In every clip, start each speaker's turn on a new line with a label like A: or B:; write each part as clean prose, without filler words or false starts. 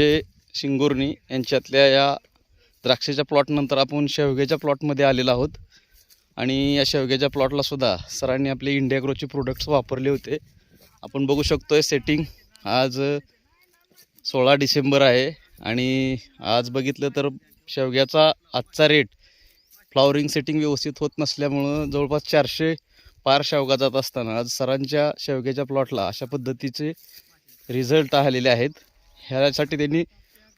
A: हे शिंगोर्णी यांच्यातल्या या द्राक्षाच्या प्लॉटनंतर आपण शेवग्याच्या प्लॉटमध्ये आलेलो आहोत आणि या शेवग्याच्या प्लॉटला सुद्धा सरांनी आपले इंडिया ग्रोचे प्रोडक्ट्स वापरले होते. आपण बघू शकतोय सेटिंग आज 16 डिसेंबर आहे आणि आज बघितलं तर शेवग्याचा आजचा रेट फ्लावरिंग सेटिंग व्यवस्थित होत नसल्यामुळं जवळपास 400 पार शेवगा जात असताना आज सरांच्या शेवग्याच्या प्लॉटला अशा पद्धतीचे रिझल्ट आलेले आहेत. ह्यासाठी त्यांनी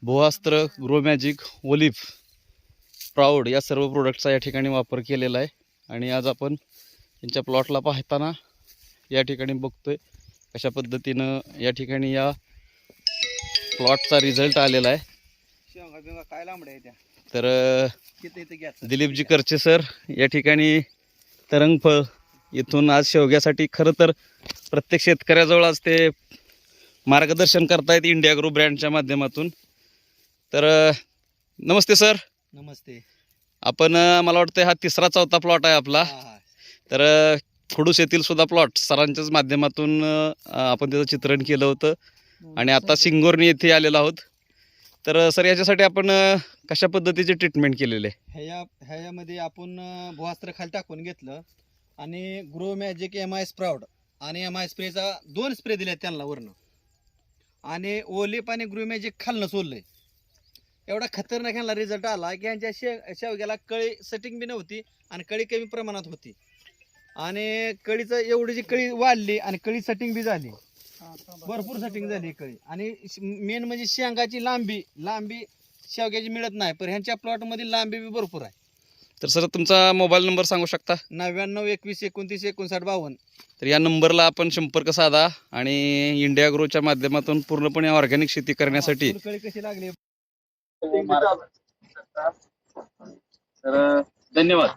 A: भुवास्त्र, ग्रो मॅजिक, ओलिव्ह, प्राऊड या सर्व प्रोडक्टचा या ठिकाणी वापर केलेला आहे आणि आज आपण त्यांच्या प्लॉटला पाहताना या ठिकाणी बघतोय कशा पद्धतीनं या ठिकाणी या प्लॉटचा रिझल्ट आलेला आहे.
B: काय लांबड्या आहे त्या
A: तर दिलीपजी करचे सर या ठिकाणी तरंगफळ इथून आज शेवग्यासाठी खरं तर प्रत्येक शेतकऱ्याजवळ आज ते मार्गदर्शन करतायत इंडिया ग्रो ब्रँडच्या माध्यमातून. तर नमस्ते सर.
B: नमस्ते.
A: आपण मला वाटतं हा 3रा-4था प्लॉट आहे आपला. तर खडूस येथील सुद्धा प्लॉट सरांच्याच माध्यमातून आपण त्याचं चित्रण केलं होतं आणि आता शिंगोर्णी येथे आलेलो आहोत. तर सर याच्यासाठी आपण कशा पद्धतीचे ट्रीटमेंट केलेले?
B: ह्यामध्ये आपण भुवास्त्र खाली टाकून घेतलं आणि ग्रो मॅजिक MI स्प्राउड आणि MI स्प्रेचा 2 स्प्रे दिले त्यांना वरनं आणि ओलिप आणि ग्रो मॅजिक खालनं सोडलंय. एवढा खतरनाक ह्यांना रिझल्ट आला की ह्यांच्या शेवग्याला कळी सेटिंग बी नव्हती आणि कळी कमी प्रमाणात होती आणि कळीचं एवढी जी कळी वाढली आणि कळी सेटिंग बी झाली, भरपूर सेटिंग झाली कळी. आणि मेन म्हणजे शेंगाची लांबी शेवग्याची मिळत नाही, पण ह्यांच्या प्लॉटमध्ये लांबी बी भरपूर आहे.
A: तर सर तुमचा मोबाईल नंबर सांगू शकता?
B: 99 21 29 59 52.
A: तर या नंबरला आपण संपर्क साधा आणि इंडिया ग्रोच्या माध्यमातून पूर्णपणे ऑर्गॅनिक शेती करण्यासाठी
B: कळी कशी लागली.
A: तर धन्यवाद.